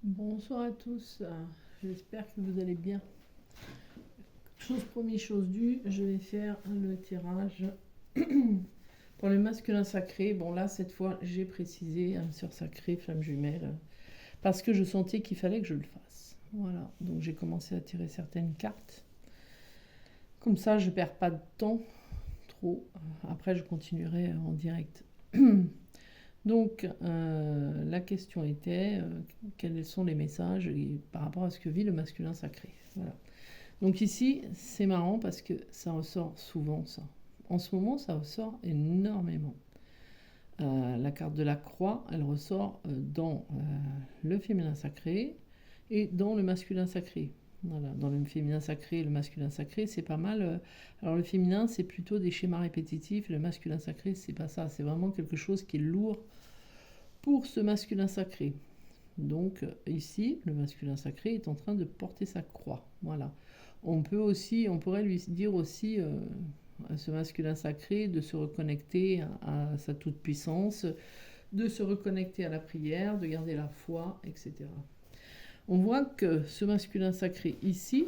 Bonsoir à tous, j'espère que vous allez bien. Chose promis, chose due, je vais faire le tirage pour le masculin sacré. Bon là, cette fois, j'ai précisé âme sœur sacrée, flamme jumelle, parce que je sentais qu'il fallait que je le fasse. Voilà, donc j'ai commencé à tirer certaines cartes. Comme ça, je perds pas de temps, trop. Après, je continuerai en direct. Donc, la question était quels sont les messages par rapport à ce que vit le masculin sacré. Voilà. Donc ici, c'est marrant parce que ça ressort souvent, ça. En ce moment, ça ressort énormément. La carte de la croix, elle ressort dans le féminin sacré et dans le masculin sacré. Voilà, dans le féminin sacré et le masculin sacré, c'est pas mal. Alors le féminin, c'est plutôt des schémas répétitifs. Le masculin sacré, c'est pas ça. C'est vraiment quelque chose qui est lourd pour ce masculin sacré. Donc ici, le masculin sacré est en train de porter sa croix. Voilà. On pourrait lui dire aussi à ce masculin sacré de se reconnecter à sa toute-puissance, de se reconnecter à la prière, de garder la foi, etc. On voit que ce masculin sacré ici,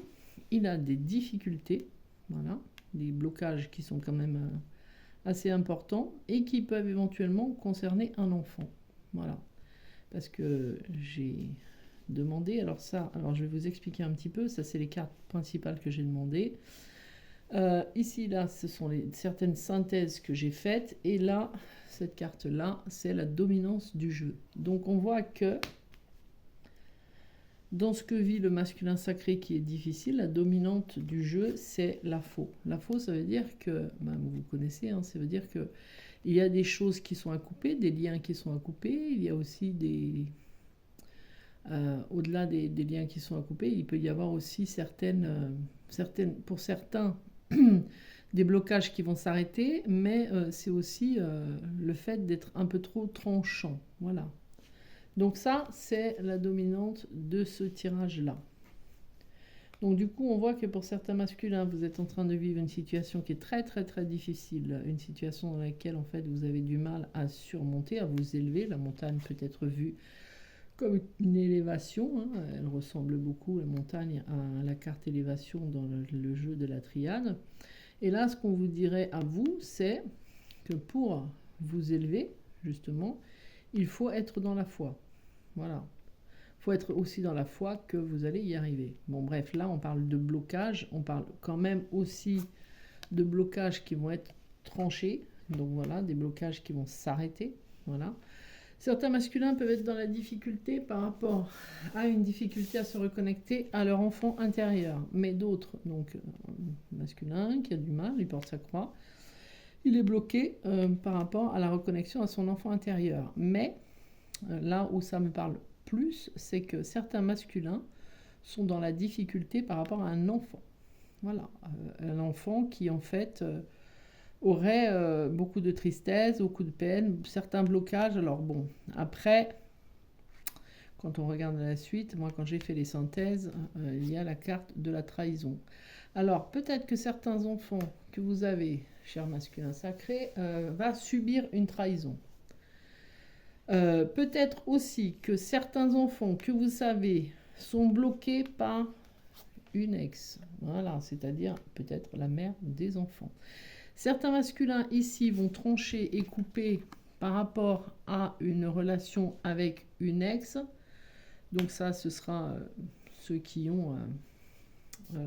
il a des difficultés, voilà, des blocages qui sont quand même assez importants et qui peuvent éventuellement concerner un enfant. Voilà. Parce que j'ai demandé, alors je vais vous expliquer un petit peu, ça c'est les cartes principales que j'ai demandées. Ici, là, ce sont certaines synthèses que j'ai faites, et là, cette carte-là, c'est la dominance du jeu. Donc on voit que dans ce que vit le masculin sacré qui est difficile, la dominante du jeu, c'est la faux. La faux, ça veut dire que, vous connaissez, hein, ça veut dire que il y a des choses qui sont à couper, des liens qui sont à couper, il y a aussi au-delà des liens qui sont à couper, il peut y avoir aussi pour certains, des blocages qui vont s'arrêter, mais c'est aussi le fait d'être un peu trop tranchant. Voilà. Donc ça, c'est la dominante de ce tirage-là. Donc du coup, on voit que pour certains masculins, vous êtes en train de vivre une situation qui est très très très difficile, une situation dans laquelle en fait vous avez du mal à surmonter, à vous élever. La montagne peut être vue comme une élévation, hein. Elle ressemble beaucoup, la montagne, à la carte élévation dans le jeu de la triade. Et là, ce qu'on vous dirait à vous, c'est que pour vous élever, justement, il faut être dans la foi. Voilà. Il faut être aussi dans la foi que vous allez y arriver. Bon, bref, là, on parle de blocage. On parle quand même aussi de blocages qui vont être tranchés. Donc voilà, des blocages qui vont s'arrêter. Voilà. Certains masculins peuvent être dans la difficulté par rapport à une difficulté à se reconnecter à leur enfant intérieur. Mais d'autres, donc masculin qui a du mal, il porte sa croix, il est bloqué par rapport à la reconnexion à son enfant intérieur. Mais là où ça me parle plus, c'est que certains masculins sont dans la difficulté par rapport à un enfant. Voilà, un enfant qui en fait aurait beaucoup de tristesse, beaucoup de peine, certains blocages. Alors bon, après, quand on regarde la suite, moi quand j'ai fait les synthèses, il y a la carte de la trahison. Alors peut-être que certains enfants que vous avez, cher masculin sacré, va subir une trahison. Peut-être aussi que certains enfants que vous savez sont bloqués par une ex. Voilà, c'est-à-dire peut-être la mère des enfants. Certains masculins ici vont trancher et couper par rapport à une relation avec une ex. Donc ça, ce sera ceux qui ont... je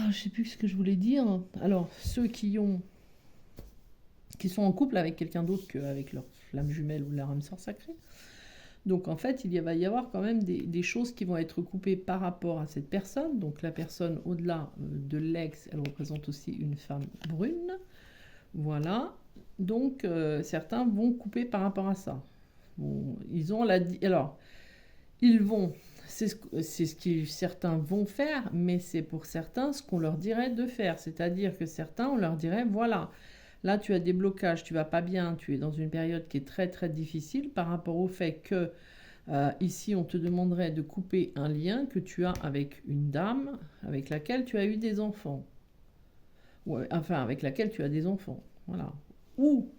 ne sais plus ce que je voulais dire. Alors, ceux qui sont en couple avec quelqu'un d'autre qu'avec leur flamme jumelle ou leur âme sœur sacrée. Donc en fait, il va y avoir quand même des choses qui vont être coupées par rapport à cette personne. Donc la personne, au-delà de l'ex, elle représente aussi une femme brune. Voilà. Donc certains vont couper par rapport à ça. Bon, c'est ce que certains vont faire, mais c'est pour certains ce qu'on leur dirait de faire. C'est-à-dire que certains, on leur dirait, voilà, là, tu as des blocages, tu vas pas bien, tu es dans une période qui est très très difficile par rapport au fait que ici, on te demanderait de couper un lien que tu as avec une dame avec laquelle tu as eu des enfants. Enfin, avec laquelle tu as des enfants. Voilà. Ou,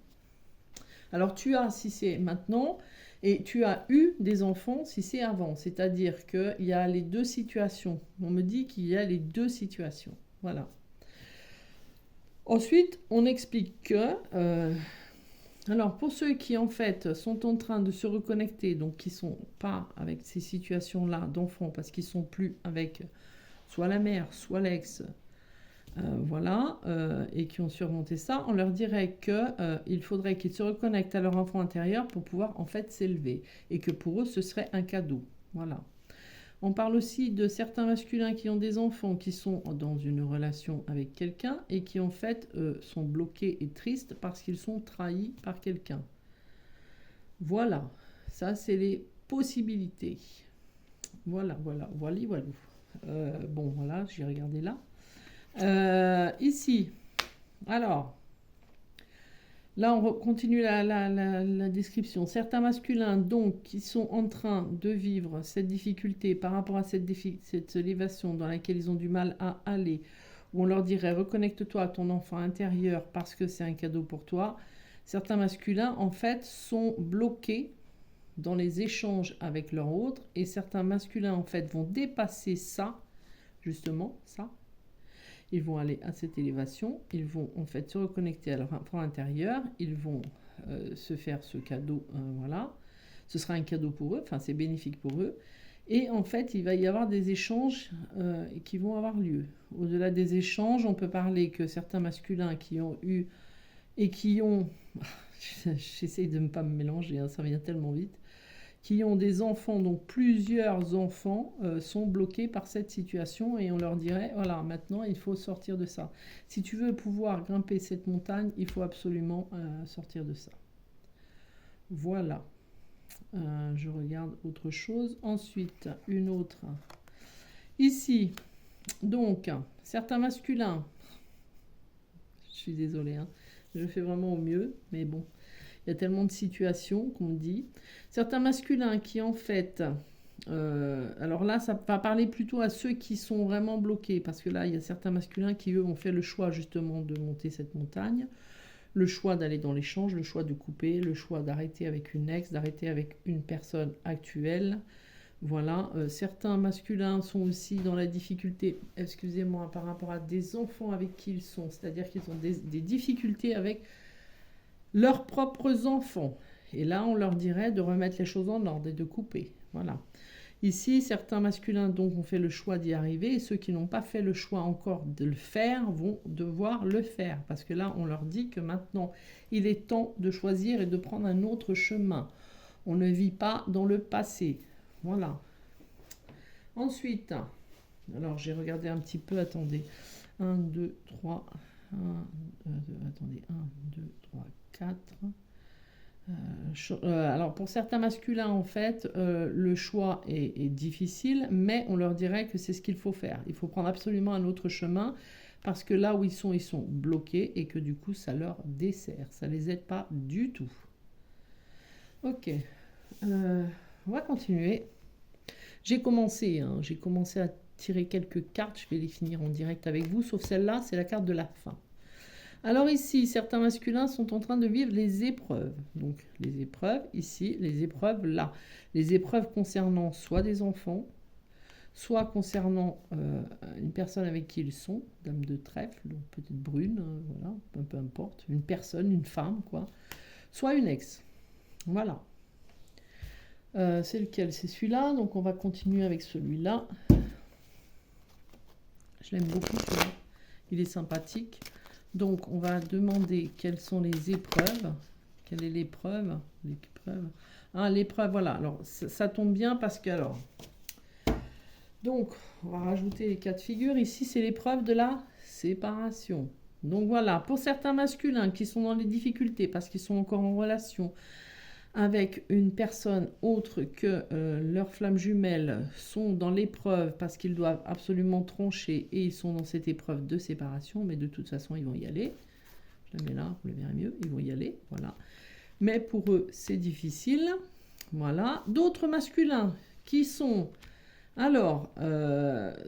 alors si c'est maintenant, Et tu as eu des enfants si c'est avant, c'est-à-dire qu'il y a les deux situations. On me dit qu'il y a les deux situations. Voilà. Ensuite, on explique que... alors, pour ceux qui, en fait, sont en train de se reconnecter, donc qui ne sont pas avec ces situations-là d'enfants, parce qu'ils ne sont plus avec soit la mère, soit l'ex, voilà, et qui ont surmonté ça, on leur dirait qu'il faudrait qu'ils se reconnectent à leur enfant intérieur pour pouvoir, en fait, s'élever. Et que pour eux, ce serait un cadeau. Voilà. On parle aussi de certains masculins qui ont des enfants qui sont dans une relation avec quelqu'un et qui en fait sont bloqués et tristes parce qu'ils sont trahis par quelqu'un. Voilà, ça c'est les possibilités. Voilà. Bon, voilà, j'ai regardé là. Ici, alors... Là, on continue la description. Certains masculins, donc, qui sont en train de vivre cette difficulté par rapport à cette élévation dans laquelle ils ont du mal à aller, où on leur dirait reconnecte-toi à ton enfant intérieur parce que c'est un cadeau pour toi. Certains masculins, en fait, sont bloqués dans les échanges avec leur autre, et certains masculins, en fait, vont dépasser ça, justement, ça. Ils vont aller à cette élévation, ils vont en fait se reconnecter à leur enfant intérieur, ils vont se faire ce cadeau, voilà. Ce sera un cadeau pour eux, enfin c'est bénéfique pour eux. Et en fait, il va y avoir des échanges qui vont avoir lieu. Au-delà des échanges, on peut parler que certains masculins qui ont eu et qui ont... J'essaye de ne pas me mélanger, hein, ça vient tellement vite. Qui ont des enfants, donc plusieurs enfants, sont bloqués par cette situation et on leur dirait, voilà, maintenant il faut sortir de ça. Si tu veux pouvoir grimper cette montagne, il faut absolument sortir de ça. Voilà. Je regarde autre chose. Ensuite, une autre. Ici, donc, certains masculins, je suis désolée, hein, je fais vraiment au mieux, mais bon. Il y a tellement de situations qu'on dit. Certains masculins qui en fait... alors là, ça va parler plutôt à ceux qui sont vraiment bloqués. Parce que là, il y a certains masculins qui, eux, ont fait le choix justement de monter cette montagne. Le choix d'aller dans l'échange, le choix de couper, le choix d'arrêter avec une ex, d'arrêter avec une personne actuelle. Voilà. Certains masculins sont aussi dans la difficulté, excusez-moi, par rapport à des enfants avec qui ils sont. C'est-à-dire qu'ils ont des difficultés avec... leurs propres enfants. Et là, on leur dirait de remettre les choses en ordre et de couper. Voilà. Ici, certains masculins donc ont fait le choix d'y arriver et ceux qui n'ont pas fait le choix encore de le faire vont devoir le faire. Parce que là, on leur dit que maintenant, il est temps de choisir et de prendre un autre chemin. On ne vit pas dans le passé. Voilà. Ensuite, alors j'ai regardé un petit peu, attendez. 1, 2, 3... attendez, 1, 2, 3, 4. Alors pour certains masculins en fait le choix est difficile, mais on leur dirait que c'est ce qu'il faut faire. Il faut prendre absolument un autre chemin parce que là où ils sont bloqués et que du coup ça leur dessert, ça les aide pas du tout. Ok, on va continuer. J'ai commencé à tirer quelques cartes, je vais les finir en direct avec vous, sauf celle-là, c'est la carte de la fin. Alors ici, certains masculins sont en train de vivre les épreuves. Donc les épreuves ici, les épreuves là. Les épreuves concernant soit des enfants, soit concernant une personne avec qui ils sont, dame de trèfle, peut-être brune, voilà, peu importe, une personne, une femme, quoi. Soit une ex. Voilà. C'est lequel? C'est celui-là, donc on va continuer avec celui-là. Je l'aime beaucoup celui-là. Il est sympathique. Donc, on va demander quelles sont les épreuves. Quelle est l'épreuve? L'épreuve, voilà. Alors, ça tombe bien parce que, alors... Donc, on va rajouter les cas de figure. Ici, c'est l'épreuve de la séparation. Donc, voilà. Pour certains masculins qui sont dans les difficultés parce qu'ils sont encore en relation avec une personne autre que leurs flammes jumelles, sont dans l'épreuve parce qu'ils doivent absolument trancher et ils sont dans cette épreuve de séparation, mais de toute façon ils vont y aller. Je la mets là, vous le verrez mieux, ils vont y aller, voilà. Mais pour eux c'est difficile, voilà. D'autres masculins qui sont alors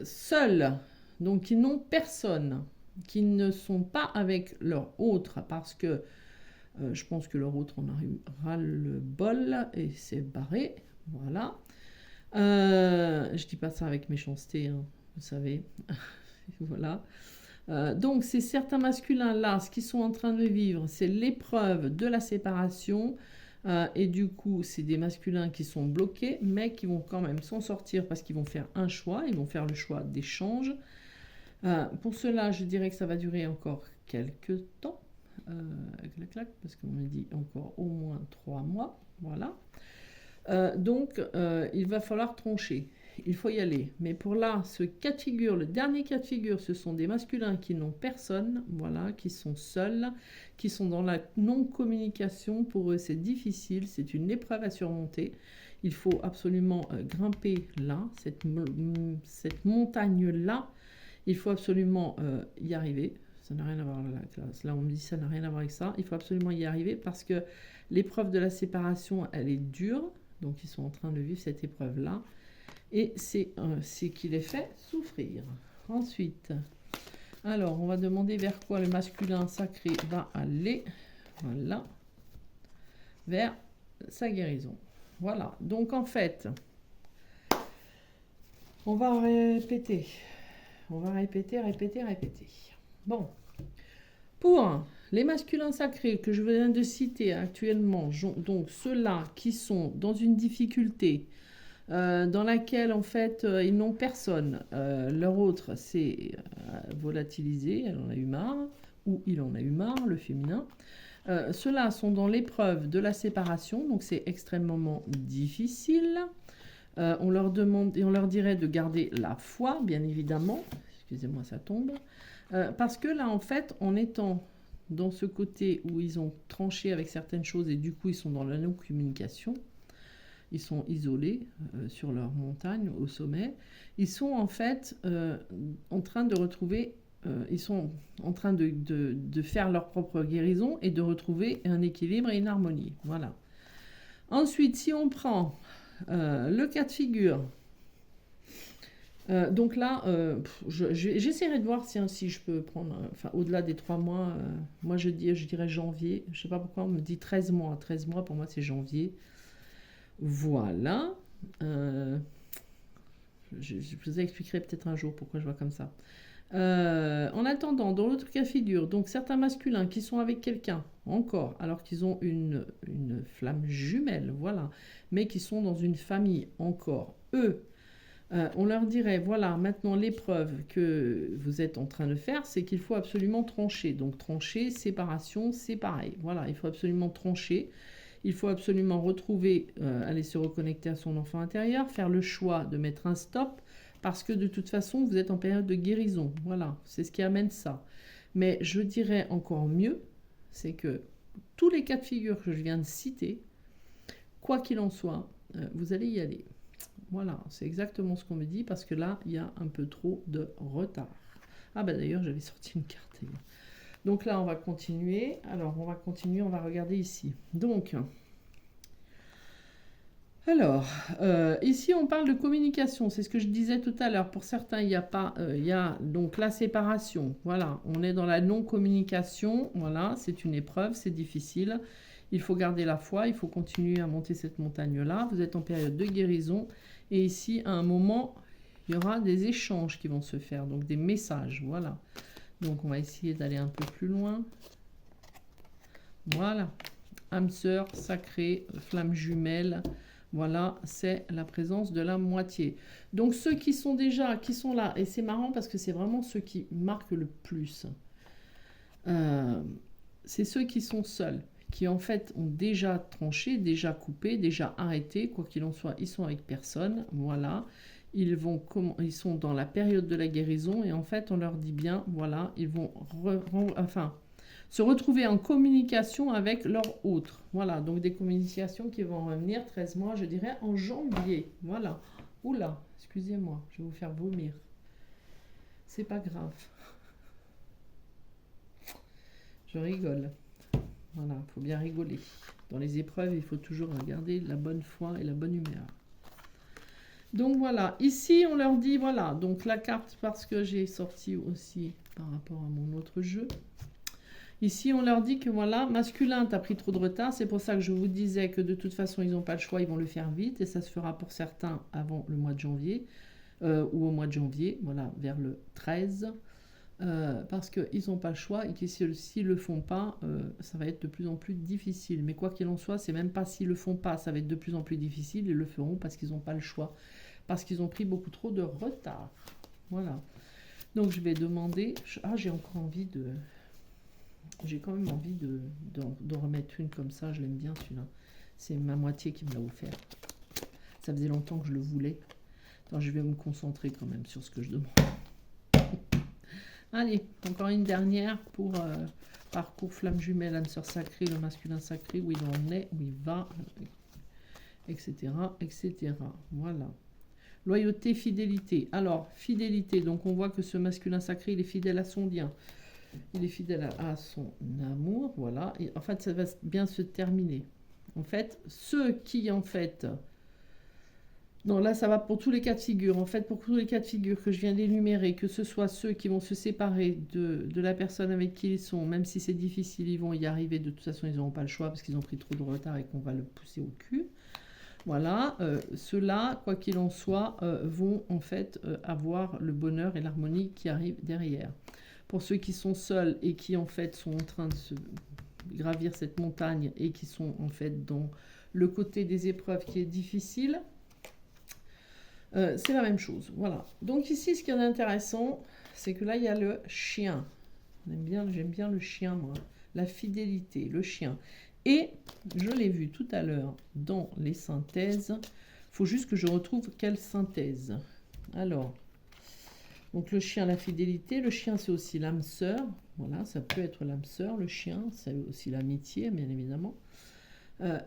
seuls, donc qui n'ont personne, qui ne sont pas avec leur autre parce que Je pense que leur autre en arrivera le bol et c'est barré. Voilà. Je dis pas ça avec méchanceté, hein, vous savez. Voilà. Donc, ces certains masculins-là, ce qu'ils sont en train de vivre, c'est l'épreuve de la séparation. Et du coup, c'est des masculins qui sont bloqués, mais qui vont quand même s'en sortir parce qu'ils vont faire un choix. Ils vont faire le choix d'échange. Pour cela, je dirais que ça va durer encore quelques temps. Clac, clac, parce qu'on me dit encore au moins 3 mois. Voilà. Donc, il va falloir trancher. Il faut y aller. Mais pour là, ce cas de figure, le dernier cas de figure, ce sont des masculins qui n'ont personne, voilà, qui sont seuls, qui sont dans la non-communication. Pour eux, c'est difficile, c'est une épreuve à surmonter. Il faut absolument grimper là, cette montagne-là. Il faut absolument y arriver. Ça n'a rien à voir avec la classe. Là, on me dit ça n'a rien à voir avec ça. Il faut absolument y arriver parce que l'épreuve de la séparation, elle est dure. Donc, ils sont en train de vivre cette épreuve-là. Et c'est ce qui les fait souffrir. Ensuite, alors, on va demander vers quoi le masculin sacré va aller. Voilà. Vers sa guérison. Voilà. Donc, en fait, on va répéter. On va répéter. Bon. Pour les masculins sacrés que je viens de citer actuellement, donc ceux-là qui sont dans une difficulté, dans laquelle en fait ils n'ont personne, leur autre c'est volatilisé, elle en a eu marre, ou il en a eu marre, le féminin. Ceux-là sont dans l'épreuve de la séparation, donc c'est extrêmement difficile. On leur demande et on leur dirait de garder la foi, bien évidemment. Excusez-moi, ça tombe. Parce que là, en fait, en étant dans ce côté où ils ont tranché avec certaines choses et du coup, ils sont dans la non-communication, ils sont isolés sur leur montagne, au sommet, ils sont en fait en train de retrouver, ils sont en train de faire leur propre guérison et de retrouver un équilibre et une harmonie. Voilà. Ensuite, si on prend le cas de figure, donc là, j'essaierai de voir si je peux prendre, enfin au-delà des 3 mois, moi je dirais janvier, je ne sais pas pourquoi on me dit 13 mois, 13 mois pour moi c'est janvier. Voilà. Je vous expliquerai peut-être un jour pourquoi je vois comme ça. En attendant, dans l'autre cas de figure, donc certains masculins qui sont avec quelqu'un, encore, alors qu'ils ont une flamme jumelle, voilà, mais qui sont dans une famille, encore, eux, on leur dirait, voilà, maintenant l'épreuve que vous êtes en train de faire, c'est qu'il faut absolument trancher. Donc trancher, séparation, c'est pareil. Voilà, il faut absolument trancher. Il faut absolument retrouver, aller se reconnecter à son enfant intérieur, faire le choix de mettre un stop, parce que de toute façon, vous êtes en période de guérison. Voilà, c'est ce qui amène ça. Mais je dirais encore mieux, c'est que tous les cas de figure que je viens de citer, quoi qu'il en soit, vous allez y aller. Voilà, c'est exactement ce qu'on me dit, parce que là, il y a un peu trop de retard. Ah bah d'ailleurs, j'avais sorti une carte. Donc là, on va continuer. Alors, on va continuer, on va regarder ici. Donc, alors, ici, on parle de communication. C'est ce que je disais tout à l'heure. Pour certains, il n'y a pas... il y a donc la séparation. Voilà, on est dans la non-communication. Voilà, c'est une épreuve, c'est difficile. Il faut garder la foi, il faut continuer à monter cette montagne-là. Vous êtes en période de guérison. Et ici, à un moment, il y aura des échanges qui vont se faire, donc des messages. Voilà. Donc, on va essayer d'aller un peu plus loin. Voilà. Âme sœur, sacrée, flamme jumelle. Voilà, c'est la présence de la moitié. Donc, ceux qui sont là, et c'est marrant parce que c'est vraiment ceux qui marquent le plus. C'est ceux qui sont seuls, qui en fait ont déjà tranché, déjà coupé, déjà arrêté, quoi qu'il en soit, ils sont avec personne, voilà. Ils sont dans la période de la guérison et en fait on leur dit bien, voilà, ils vont se retrouver en communication avec leur autre. Voilà, donc des communications qui vont revenir 13 mois, je dirais, en janvier. Voilà. Oula, excusez-moi, je vais vous faire vomir. C'est pas grave. Je rigole. Voilà, il faut bien rigoler. Dans les épreuves, il faut toujours garder la bonne foi et la bonne humeur. Donc voilà, ici on leur dit, voilà, donc la carte, parce que j'ai sorti aussi par rapport à mon autre jeu, Ici, on leur dit que voilà, masculin, tu as pris trop de retard. C'est pour ça que je vous disais que de toute façon, ils n'ont pas le choix, ils vont le faire vite. Et ça se fera pour certains avant le mois de janvier, ou au mois de janvier, voilà, vers le 13. Parce qu'ils n'ont pas le choix et que s'ils ne le font pas, ça va être de plus en plus difficile. Mais quoi qu'il en soit, c'est même pas s'ils ne le font pas, ça va être de plus en plus difficile. Ils le feront parce qu'ils n'ont pas le choix. Parce qu'ils ont pris beaucoup trop de retard. Voilà. Donc je vais demander... Ah, j'ai encore envie de... J'ai quand même envie de remettre une comme ça, je l'aime bien celui-là. C'est ma moitié qui me l'a offert. Ça faisait longtemps que je le voulais. Alors je vais me concentrer quand même sur ce que je demande. Allez, encore une dernière pour parcours flamme jumelle, âme sœur sacrée, le masculin sacré, où il en est, où il va, etc., etc. Voilà. Loyauté, fidélité. Alors, fidélité, donc on voit que ce masculin sacré, il est fidèle à son lien. Il est fidèle à son amour, voilà. Et en fait, ça va bien se terminer. En fait, ceux qui, en fait... Non, là, ça va pour tous les cas de figure. En fait, pour tous les cas de figure que je viens d'énumérer, que ce soit ceux qui vont se séparer de la personne avec qui ils sont, même si c'est difficile, ils vont y arriver. De toute façon, ils n'auront pas le choix parce qu'ils ont pris trop de retard et qu'on va le pousser au cul. Voilà, ceux-là, quoi qu'il en soit, vont en fait avoir le bonheur et l'harmonie qui arrivent derrière. Pour ceux qui sont seuls et qui en fait sont en train de se gravir cette montagne et qui sont en fait dans le côté des épreuves qui est difficile, c'est la même chose. Voilà. Donc ici, ce qui est intéressant, c'est que là, il y a le chien. J'aime bien le chien, moi. La fidélité, le chien. Et je l'ai vu tout à l'heure dans les synthèses. Il faut juste que je retrouve quelle synthèse. Alors, donc le chien, la fidélité. Le chien, c'est aussi l'âme sœur. Voilà, ça peut être l'âme sœur. Le chien, c'est aussi l'amitié, bien évidemment.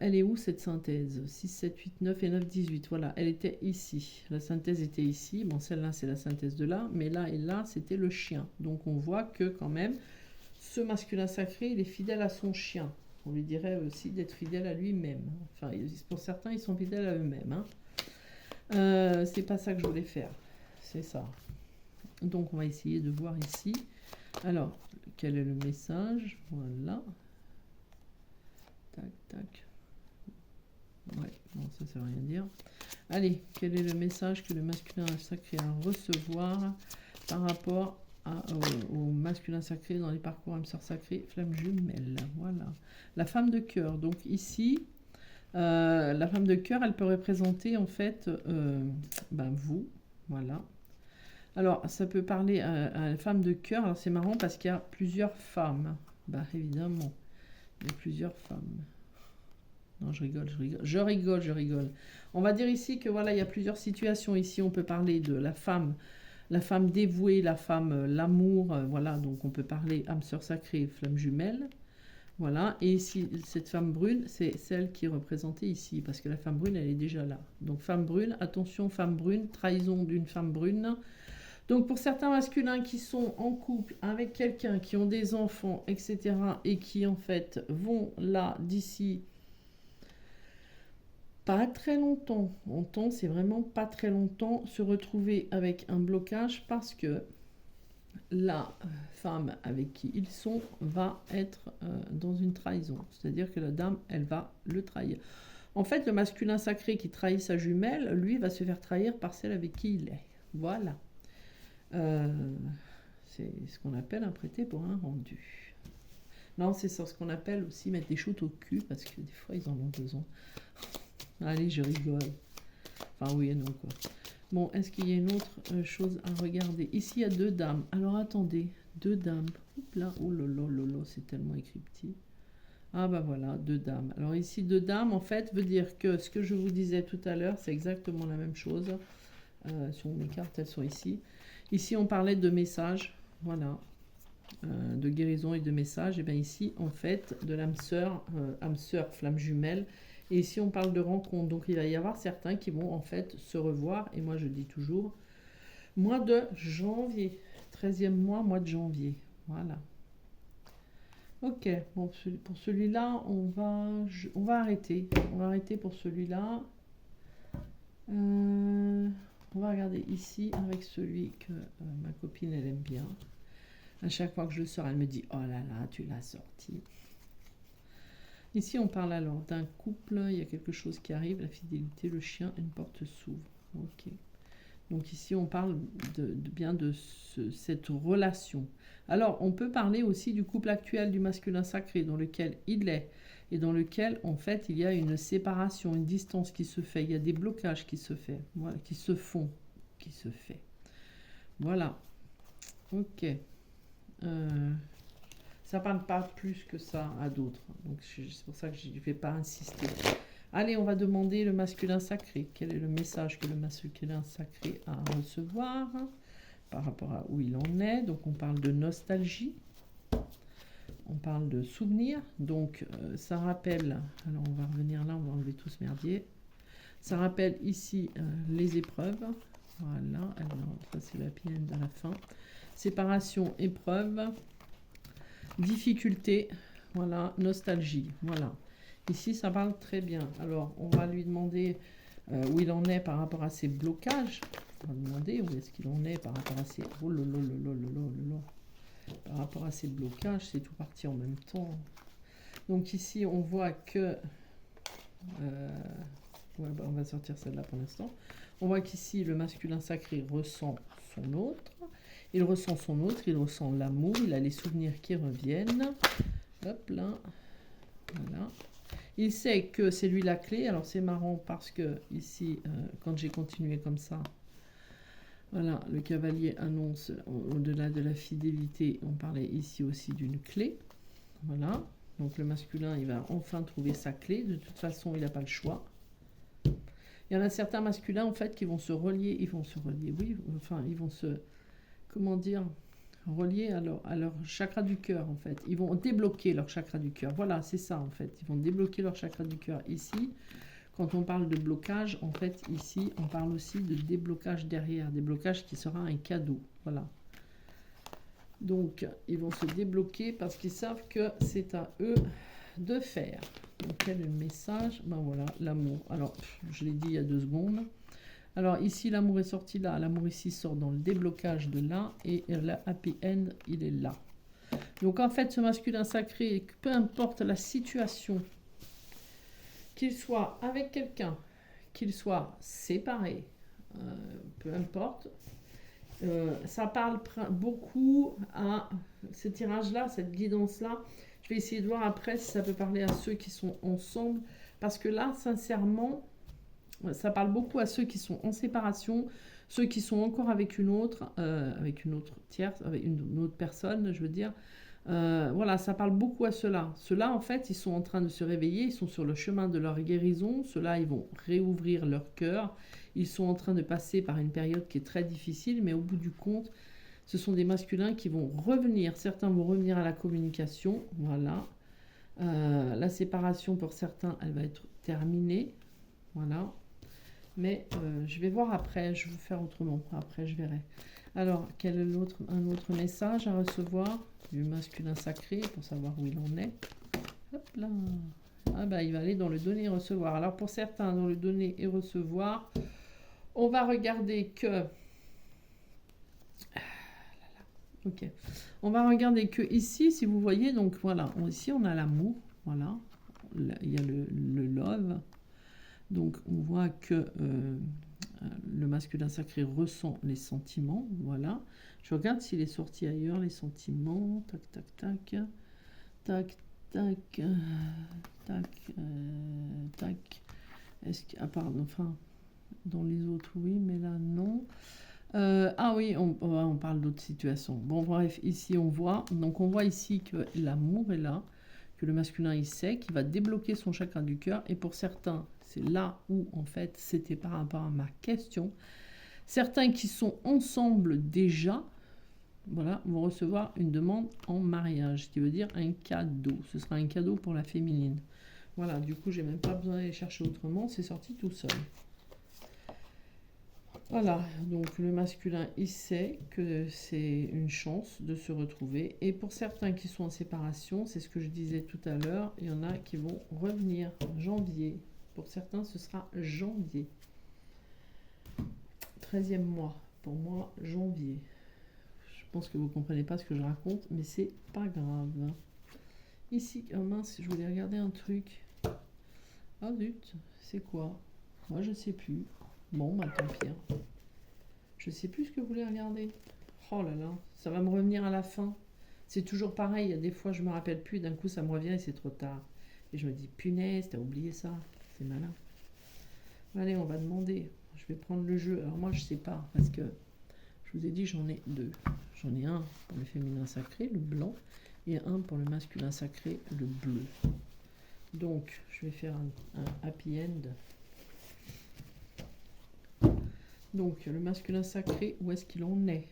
Elle est où cette synthèse? 6, 7, 8, 9 et 9, 18. Voilà, elle était ici. La synthèse était ici. Bon, celle-là, c'est la synthèse de là. Mais là et là, c'était le chien. Donc, on voit que quand même, ce masculin sacré, il est fidèle à son chien. On lui dirait aussi d'être fidèle à lui-même. Enfin, pour certains, ils sont fidèles à eux-mêmes. Hein. C'est pas ça que je voulais faire. C'est ça. Donc, on va essayer de voir ici. Alors, quel est le message? Voilà. Tac, tac. Ouais, non, ça ne veut rien dire. Allez, quel est le message que le masculin sacré a à recevoir par rapport au masculin sacré dans les parcours âme sœur sacrée, flamme jumelle? Voilà. La femme de cœur. Donc ici, la femme de cœur, elle peut représenter en fait vous. Voilà. Alors, ça peut parler à la femme de cœur. Alors, c'est marrant parce qu'il y a plusieurs femmes. Bah, évidemment. Il y a plusieurs femmes. Non, je rigole. On va dire ici que voilà, il y a plusieurs situations. Ici, on peut parler de la femme dévouée, la femme, l'amour. Voilà, donc on peut parler âme sœur sacrée, flamme jumelle. Voilà, et ici, cette femme brune, c'est celle qui est représentée ici, parce que la femme brune, elle est déjà là. Donc, femme brune, attention, femme brune, trahison d'une femme brune. Donc pour certains masculins qui sont en couple avec quelqu'un, qui ont des enfants, etc., et qui en fait vont là, d'ici, pas très longtemps, en temps, c'est vraiment pas très longtemps, se retrouver avec un blocage parce que la femme avec qui ils sont va être dans une trahison. C'est-à-dire que la dame, elle va le trahir. En fait, le masculin sacré qui trahit sa jumelle, lui, va se faire trahir par celle avec qui il est. Voilà. C'est ce qu'on appelle un prêté pour un rendu. Non, c'est ça, ce qu'on appelle aussi mettre des shoots au cul, parce que des fois, ils en ont besoin. Allez, je rigole. Enfin, oui et non, quoi. Bon, est-ce qu'il y a une autre chose à regarder? Ici, il y a deux dames. Alors, attendez. Deux dames. Oups là, oh lolo, c'est tellement écrit petit. Ah, bah voilà, deux dames. Alors, ici, deux dames, en fait, veut dire que ce que je vous disais tout à l'heure, c'est exactement la même chose. Sur mes cartes, elles sont ici. Ici, on parlait de messages, voilà, de guérison et de messages. Et bien ici, en fait, de l'âme sœur, flamme jumelle. Et ici, on parle de rencontre. Donc, il va y avoir certains qui vont, en fait, se revoir. Et moi, je dis toujours, mois de janvier, 13e mois de janvier. Voilà. Ok, bon, pour celui-là, on va arrêter. On va arrêter pour celui-là. On va regarder ici avec celui que ma copine elle aime bien. À chaque fois que je le sors, elle me dit « Oh là là, tu l'as sorti ». Ici, on parle alors d'un couple, il y a quelque chose qui arrive, la fidélité, le chien, une porte s'ouvre. Ok. Donc ici, on parle bien de cette relation. Alors, on peut parler aussi du couple actuel du masculin sacré, dans lequel il est, et dans lequel, en fait, il y a une séparation, une distance qui se fait, il y a des blocages qui se font, voilà, qui se fait. Voilà. Ok. Ça parle pas plus que ça à d'autres. Donc c'est pour ça que je ne vais pas insister. Allez, on va demander le masculin sacré. Quel est le message que le masculin sacré a à recevoir par rapport à où il en est? Donc on parle de nostalgie. On parle de souvenirs. Donc ça rappelle... Alors on va revenir là, on va enlever tout ce merdier. Ça rappelle ici les épreuves. Voilà, alors ça c'est la pienne à la fin. Séparation, épreuve. Difficulté, voilà, nostalgie, voilà. Ici, ça parle très bien. Alors, on va lui demander où il en est par rapport à ses blocages. On va lui demander où est-ce qu'il en est par rapport à ses... Oh là là là là là là là. Par rapport à ses blocages, c'est tout parti en même temps. Donc ici, on voit que... ouais, bah, on va sortir celle-là pour l'instant. On voit qu'ici, le masculin sacré ressent son autre. Il ressent son autre, il ressent l'amour, il a les souvenirs qui reviennent. Hop là. Voilà. Il sait que c'est lui la clé. Alors c'est marrant parce que ici, quand j'ai continué comme ça, voilà, le cavalier annonce au-delà de la fidélité, on parlait ici aussi d'une clé. Voilà. Donc le masculin, il va enfin trouver sa clé. De toute façon, il n'a pas le choix. Il y en a certains masculins, en fait, qui vont se relier. Ils vont se relier, oui. Enfin, ils vont se... Comment dire, reliés à leur chakra du cœur, en fait. Ils vont débloquer leur chakra du cœur. Voilà, c'est ça, en fait. Ils vont débloquer leur chakra du cœur. Ici, quand on parle de blocage, en fait, ici, on parle aussi de déblocage derrière. Déblocage qui sera un cadeau. Voilà. Donc, ils vont se débloquer parce qu'ils savent que c'est à eux de faire. Donc, quel est le message? Ben voilà, l'amour. Alors, je l'ai dit il y a 2 secondes. Alors ici, l'amour est sorti là. L'amour ici sort dans le déblocage de là. Et la happy end, il est là. Donc en fait, ce masculin sacré, peu importe la situation, qu'il soit avec quelqu'un, qu'il soit séparé, peu importe, ça parle beaucoup à ce tirage-là, cette guidance-là. Je vais essayer de voir après si ça peut parler à ceux qui sont ensemble. Parce que là, sincèrement... Ça parle beaucoup à ceux qui sont en séparation, ceux qui sont encore avec une autre tierce, avec une autre personne, je veux dire. Voilà, ça parle beaucoup à ceux-là. Ceux-là, en fait, ils sont en train de se réveiller, ils sont sur le chemin de leur guérison. Ceux-là, ils vont réouvrir leur cœur. Ils sont en train de passer par une période qui est très difficile, mais au bout du compte, ce sont des masculins qui vont revenir. Certains vont revenir à la communication, voilà. La séparation, pour certains, elle va être terminée, voilà. Mais je vais voir après, je vais faire autrement. Après, je verrai. Alors, quel est un autre message à recevoir du masculin sacré pour savoir où il en est? Hop là. Ah bah, il va aller dans le donner et recevoir. Alors, pour certains, dans le donner et recevoir, on va regarder que... Ok. On va regarder que ici, si vous voyez, donc voilà, ici on a l'amour, voilà. Il y a le love. Donc on voit que le masculin sacré ressent les sentiments, voilà. Je regarde s'il est sorti ailleurs, les sentiments, tac, tac, tac, tac, tac, tac, tac. Est-ce que, pardon, enfin, dans les autres, oui, mais là, non. Ah oui, on parle d'autres situations. Bon, bref, ici, on voit ici que l'amour est là, que le masculin, il sait qu'il va débloquer son chakra du cœur. Et pour certains, c'est là où, en fait, c'était par rapport à ma question. Certains qui sont ensemble déjà, voilà, vont recevoir une demande en mariage, ce qui veut dire un cadeau. Ce sera un cadeau pour la féminine. Voilà, du coup, j'ai même pas besoin d'aller chercher autrement, c'est sorti tout seul. Voilà, donc le masculin, il sait que c'est une chance de se retrouver. Et pour certains qui sont en séparation, c'est ce que je disais tout à l'heure, il y en a qui vont revenir en janvier. Pour certains, ce sera janvier. 13e mois. Pour moi, janvier. Je pense que vous ne comprenez pas ce que je raconte, mais c'est pas grave. Ici, oh mince, je voulais regarder un truc. Oh zut, c'est quoi? Moi, je sais plus. Bon, bah tant pis. Je sais plus ce que vous voulez regarder. Oh là là, ça va me revenir à la fin. C'est toujours pareil, il y a des fois je me rappelle plus, d'un coup ça me revient et c'est trop tard. Et je me dis, punaise, t'as oublié ça. C'est malin. Allez, on va demander. Je vais prendre le jeu. Alors moi, je sais pas, parce que je vous ai dit, j'en ai deux. J'en ai un pour le féminin sacré, le blanc, et un pour le masculin sacré, le bleu. Donc, je vais faire un happy end. Donc, le masculin sacré, où est-ce qu'il en est?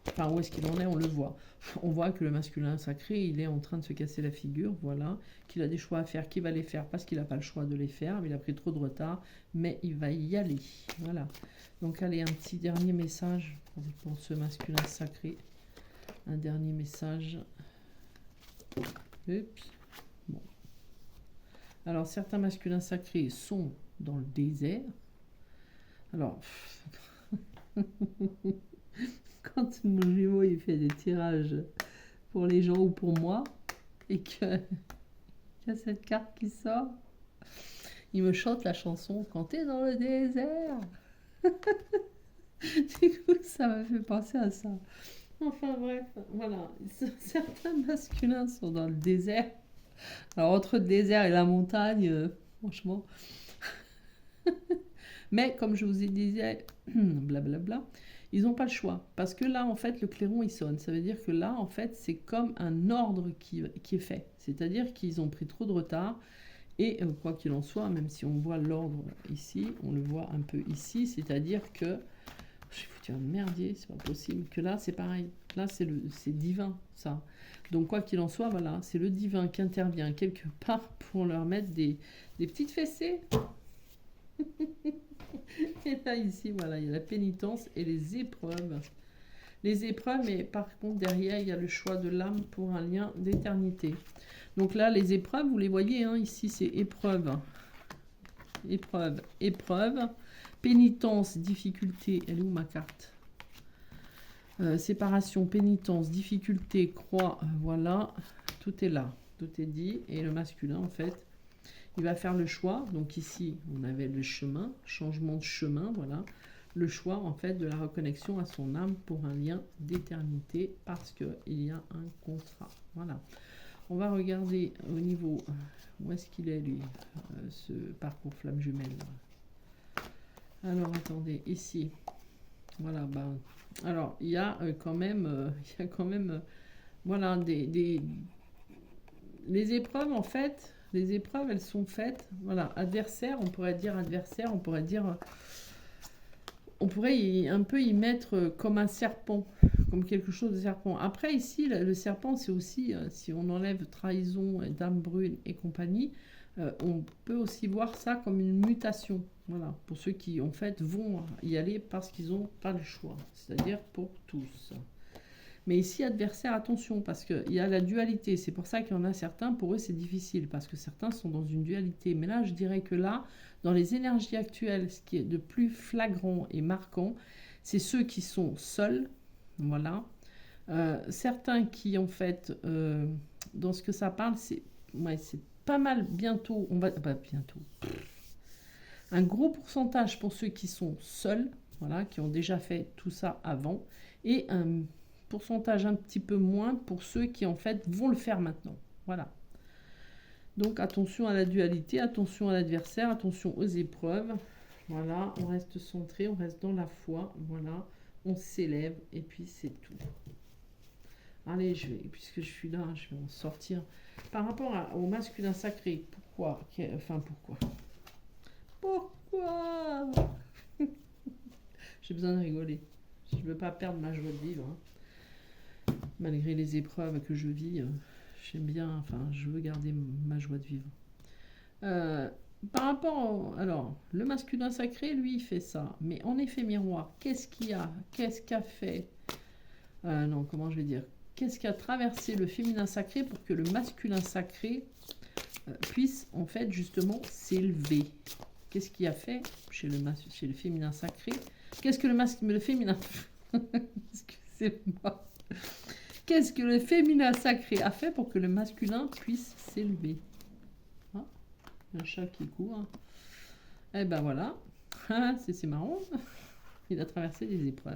Enfin, où est-ce qu'il en est, on le voit. On voit que le masculin sacré, il est en train de se casser la figure, voilà, qu'il a des choix à faire, qu'il va les faire parce qu'il n'a pas le choix de les faire, mais il a pris trop de retard, mais il va y aller, voilà. Donc, allez, un petit dernier message pour ce masculin sacré. Un dernier message. Oups. Bon. Alors, certains masculins sacrés sont dans le désert. Alors, quand mon jumeau il fait des tirages pour les gens ou pour moi, et qu'il y a cette carte qui sort, il me chante la chanson « Quand t'es dans le désert ». Du coup, ça m'a fait penser à ça. Enfin bref, voilà. Certains masculins sont dans le désert. Alors, entre le désert et la montagne, franchement... Mais comme je vous ai dit, blablabla, ils n'ont pas le choix. Parce que là, en fait, le clairon, il sonne. Ça veut dire que là, en fait, c'est comme un ordre qui est fait. C'est-à-dire qu'ils ont pris trop de retard. Et quoi qu'il en soit, même si on voit l'ordre ici, on le voit un peu ici. C'est-à-dire que... J'ai foutu un merdier, c'est pas possible. Que là, c'est pareil. Là, c'est divin, ça. Donc, quoi qu'il en soit, voilà, c'est le divin qui intervient quelque part pour leur mettre des petites fessées. Et là, ici, voilà, il y a la pénitence et les épreuves. Les épreuves, mais par contre, derrière, il y a le choix de l'âme pour un lien d'éternité. Donc là, les épreuves, vous les voyez, hein, ici, c'est épreuve. Épreuve, épreuve. Pénitence, difficulté. Elle est où ma carte? Séparation, pénitence, difficulté, croix. Voilà, tout est là. Tout est dit. Et le masculin, en fait, il va faire le choix. Donc ici, on avait le chemin, changement de chemin, voilà. Le choix, en fait, de la reconnexion à son âme pour un lien d'éternité parce qu'il y a un contrat. Voilà. On va regarder au niveau... Où est-ce qu'il est, lui, ce parcours flamme jumelle? Alors, attendez, ici. Voilà, ben... Alors, il y a quand même... voilà, les épreuves, en fait... Les épreuves, elles sont faites, voilà, adversaire, on pourrait dire, on pourrait un peu y mettre comme un serpent, comme quelque chose de serpent. Après, ici, le serpent, c'est aussi, si on enlève trahison, dame brune et compagnie, on peut aussi voir ça comme une mutation, voilà, pour ceux qui, en fait, vont y aller parce qu'ils n'ont pas le choix, c'est-à-dire pour tous. Mais ici, adversaire, attention, parce qu'il y a la dualité. C'est pour ça qu'il y en a certains, pour eux, c'est difficile, parce que certains sont dans une dualité. Mais là, je dirais que là, dans les énergies actuelles, ce qui est de plus flagrant et marquant, c'est ceux qui sont seuls, voilà. Certains qui, en fait, dans ce que ça parle, c'est pas mal bientôt, bientôt. Un gros pourcentage pour ceux qui sont seuls, voilà, qui ont déjà fait tout ça avant, et un pourcentage un petit peu moins pour ceux qui en fait vont le faire maintenant. Voilà. Donc attention à la dualité, attention à l'adversaire, attention aux épreuves. Voilà, on reste centré, on reste dans la foi. Voilà, on s'élève et puis c'est tout. Allez, puisque je suis là, je vais en sortir. Par rapport au masculin sacré, pourquoi? J'ai besoin de rigoler. Je ne veux pas perdre ma joie de vivre. Hein. Malgré les épreuves que je vis, j'aime bien, enfin, je veux garder ma joie de vivre. Par rapport alors, le masculin sacré, lui, il fait ça. Mais en effet miroir, qu'est-ce qu'a fait non, comment je vais dire? Qu'est-ce qui a traversé le féminin sacré pour que le masculin sacré puisse, en fait, justement, s'élever? Qu'est-ce qui a fait chez le féminin sacré? Qu'est-ce que le féminin... Excusez-moi. Qu'est-ce que le féminin sacré a fait pour que le masculin puisse s'élever? Ah, un chat qui court. Eh ben voilà. Ah, c'est marrant. Il a traversé des épreuves.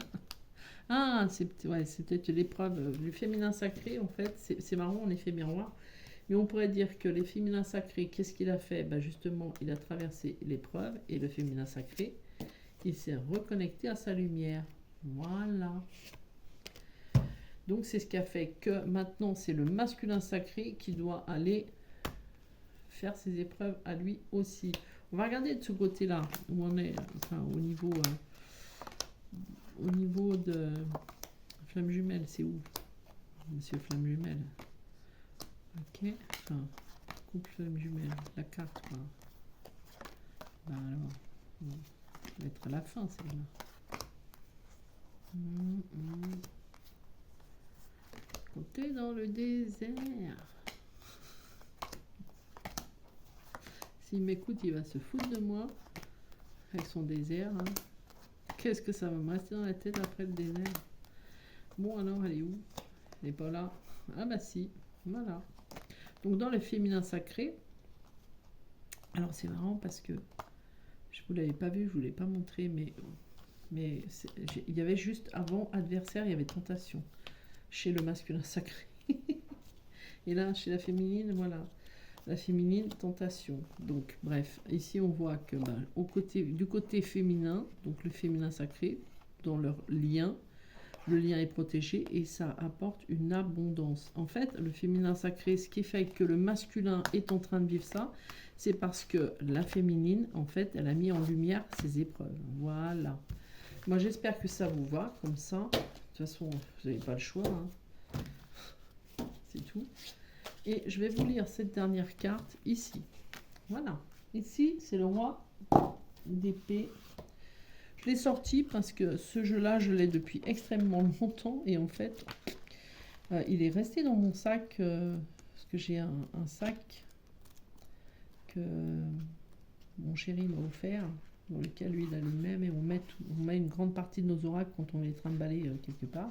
Ah, c'est peut-être l'épreuve du féminin sacré, en fait. C'est marrant, en effet miroir. Mais on pourrait dire que les féminins sacrés, qu'est-ce qu'il a fait? Ben justement, il a traversé l'épreuve. Et le féminin sacré, il s'est reconnecté à sa lumière. Voilà. Donc c'est ce qui a fait que maintenant, c'est le masculin sacré qui doit aller faire ses épreuves à lui aussi. On va regarder de ce côté-là, où on est, enfin, au niveau de Flamme Jumelle, c'est où? Monsieur Flamme Jumelle. Ok, enfin, couple Flamme Jumelle, la carte, quoi. Ben alors, on va être à la fin, celle-là. Quand t'es dans le désert. S'il m'écoute, il va se foutre de moi avec son désert. Hein. Qu'est-ce que ça va me rester dans la tête après le désert? Bon, alors, elle est où? Elle n'est pas là. Ah bah si, voilà. Donc dans le féminin sacré, alors c'est marrant parce que je vous l'avais pas vu, je vous l'ai pas montré, mais il y avait juste avant adversaire, il y avait tentation chez le masculin sacré. Et là, chez la féminine, voilà. La féminine, tentation. Donc, bref, ici on voit que du côté féminin, donc le féminin sacré, dans leur lien, le lien est protégé et ça apporte une abondance. En fait, le féminin sacré, ce qui fait que le masculin est en train de vivre ça, c'est parce que la féminine, en fait, elle a mis en lumière ses épreuves. Voilà. Moi, j'espère que ça vous va, comme ça. De toute façon, vous n'avez pas le choix. Hein. C'est tout. Et je vais vous lire cette dernière carte ici. Voilà. Ici, c'est le roi d'épée. Je l'ai sorti parce que ce jeu-là, je l'ai depuis extrêmement longtemps. Et en fait, il est resté dans mon sac. Parce que j'ai un sac que mon chéri m'a offert. Dans lequel lui, il a le même. Et on met une grande partie de nos oracles quand on les trimballer quelque part.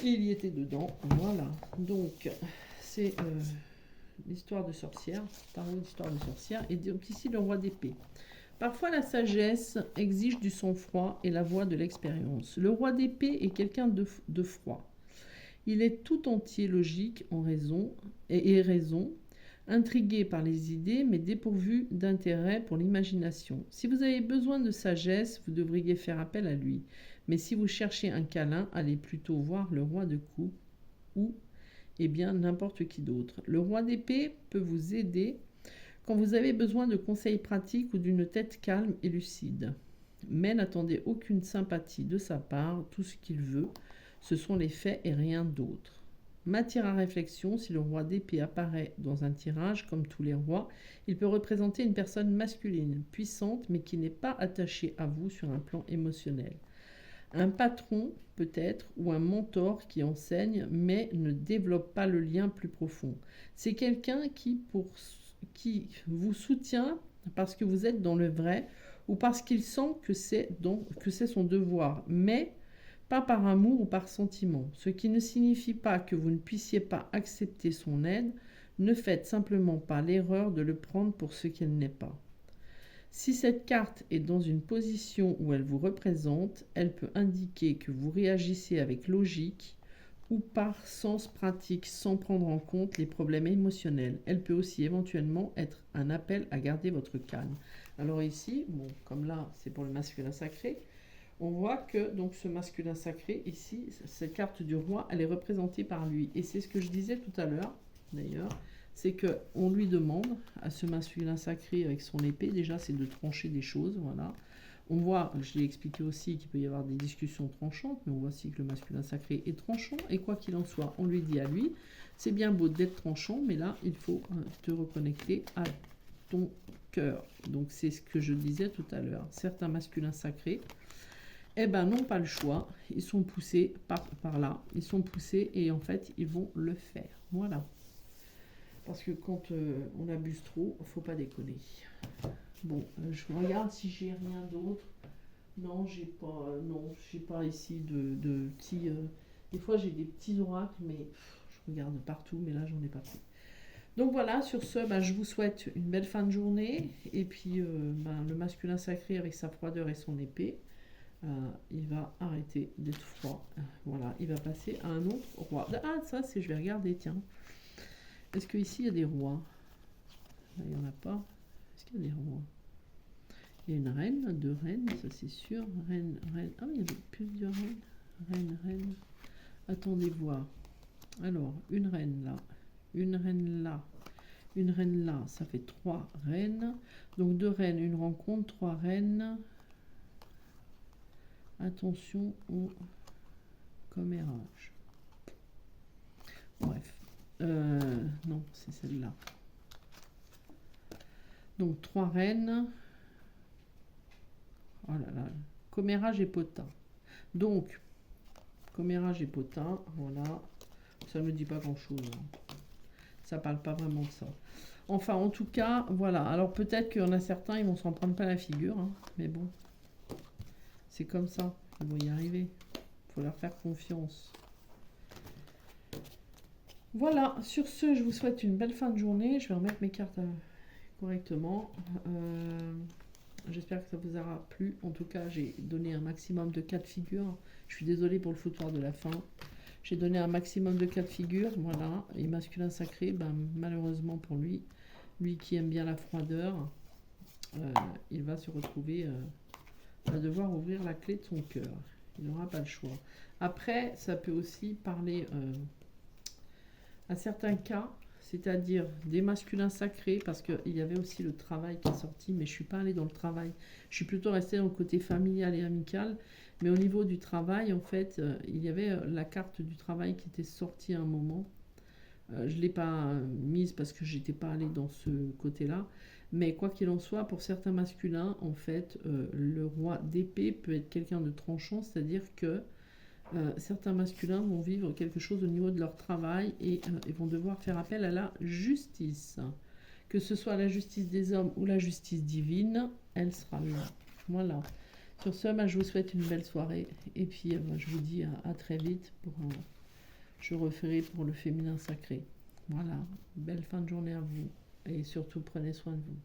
Et il y était dedans. Voilà. Donc, c'est l'histoire de sorcière. Tarot d'histoire de sorcière. Et donc ici, le roi d'épée. Parfois, la sagesse exige du sang-froid et la voix de l'expérience. Le roi d'épée est quelqu'un de froid. Il est tout entier logique en raison et raison, intrigué par les idées, mais dépourvu d'intérêt pour l'imagination. Si vous avez besoin de sagesse, vous devriez faire appel à lui. Mais si vous cherchez un câlin, allez plutôt voir le roi de coupe ou, bien, n'importe qui d'autre. Le roi d'épée peut vous aider quand vous avez besoin de conseils pratiques ou d'une tête calme et lucide. Mais n'attendez aucune sympathie de sa part, tout ce qu'il veut, ce sont les faits et rien d'autre. Matière à réflexion, si le roi d'épée apparaît dans un tirage, comme tous les rois, il peut représenter une personne masculine, puissante, mais qui n'est pas attachée à vous sur un plan émotionnel. Un patron, peut-être, ou un mentor qui enseigne, mais ne développe pas le lien plus profond. C'est quelqu'un qui vous soutient parce que vous êtes dans le vrai ou parce qu'il sent que c'est son devoir, mais pas par amour ou par sentiment. Ce qui ne signifie pas que vous ne puissiez pas accepter son aide. Ne faites simplement pas l'erreur de le prendre pour ce qu'elle n'est pas. Si cette carte est dans une position où elle vous représente, elle peut indiquer que vous réagissez avec logique ou par sens pratique sans prendre en compte les problèmes émotionnels. Elle peut aussi éventuellement être un appel à garder votre calme. Alors ici, bon, comme là c'est pour le masculin sacré, on voit que donc ce masculin sacré ici, cette carte du roi, elle est représentée par lui. Et c'est ce que je disais tout à l'heure d'ailleurs, c'est que on lui demande à ce masculin sacré avec son épée, déjà c'est de trancher des choses, voilà. On voit, je l'ai expliqué aussi, qu'il peut y avoir des discussions tranchantes, mais on voit aussi que le masculin sacré est tranchant, et quoi qu'il en soit, on lui dit à lui, c'est bien beau d'être tranchant, mais là, il faut te reconnecter à ton cœur. Donc c'est ce que je disais tout à l'heure. Certains masculins sacrés, n'ont pas le choix, ils sont poussés par là, ils sont poussés, et en fait, ils vont le faire. Voilà. Parce que quand on abuse trop, faut pas déconner. Bon, je regarde si j'ai rien d'autre Non, j'ai pas ici de petits. Des fois, j'ai des petits oracles, mais je regarde partout, mais là, j'en ai pas pris. Donc voilà, sur ce, bah, je vous souhaite une belle fin de journée. Et puis, bah, le masculin sacré avec sa froideur et son épée, il va arrêter d'être froid. Voilà, il va passer à un autre roi. Ah, ça, c'est, je vais regarder, tiens. Est-ce qu'ici, il y a des rois? Là, il n'y en a pas. Est-ce qu'il y a des rois? Il y a une reine, deux reines, ça c'est sûr. Reine, reine. Ah, il y avait plusieurs reines. Reine, reine. Attendez voir. Alors, une reine là, une reine là, une reine là, ça fait trois reines. Donc deux reines, une rencontre, trois reines. Attention au commérage. Bref. Non, c'est celle-là. Donc trois reines. Oh là là. Commérage et potin. Donc, commérage et potin, voilà. Ça ne me dit pas grand-chose. Ça parle pas vraiment de ça. Enfin, en tout cas, voilà. Alors peut-être qu'il y en a certains, ils vont s'en prendre pas la figure. Hein, mais bon, c'est comme ça. Ils vont y arriver. Il faut leur faire confiance. Voilà. Sur ce, je vous souhaite une belle fin de journée. Je vais remettre mes cartes correctement. J'espère que ça vous aura plu. En tout cas, j'ai donné un maximum de 4 figures. Je suis désolée pour le foutoir de la fin. J'ai donné un maximum de 4 figures. Voilà. Et masculin sacré, ben, malheureusement pour lui, lui qui aime bien la froideur, il va se retrouver à devoir ouvrir la clé de son cœur. Il n'aura pas le choix. Après, ça peut aussi parler à certains cas, c'est-à-dire des masculins sacrés, parce qu'il y avait aussi le travail qui est sorti, mais je ne suis pas allée dans le travail. Je suis plutôt restée dans le côté familial et amical. Mais au niveau du travail, en fait, il y avait la carte du travail qui était sortie à un moment. Je ne l'ai pas mise parce que j'étais pas allée dans ce côté-là. Mais quoi qu'il en soit, pour certains masculins, en fait, le roi d'épée peut être quelqu'un de tranchant, c'est-à-dire que certains masculins vont vivre quelque chose au niveau de leur travail et ils vont devoir faire appel à la justice. Que ce soit la justice des hommes ou la justice divine, elle sera là. Voilà. Sur ce, je vous souhaite une belle soirée et puis je vous dis à très vite pour je referai pour le féminin sacré. Voilà, belle fin de journée à vous et surtout prenez soin de vous.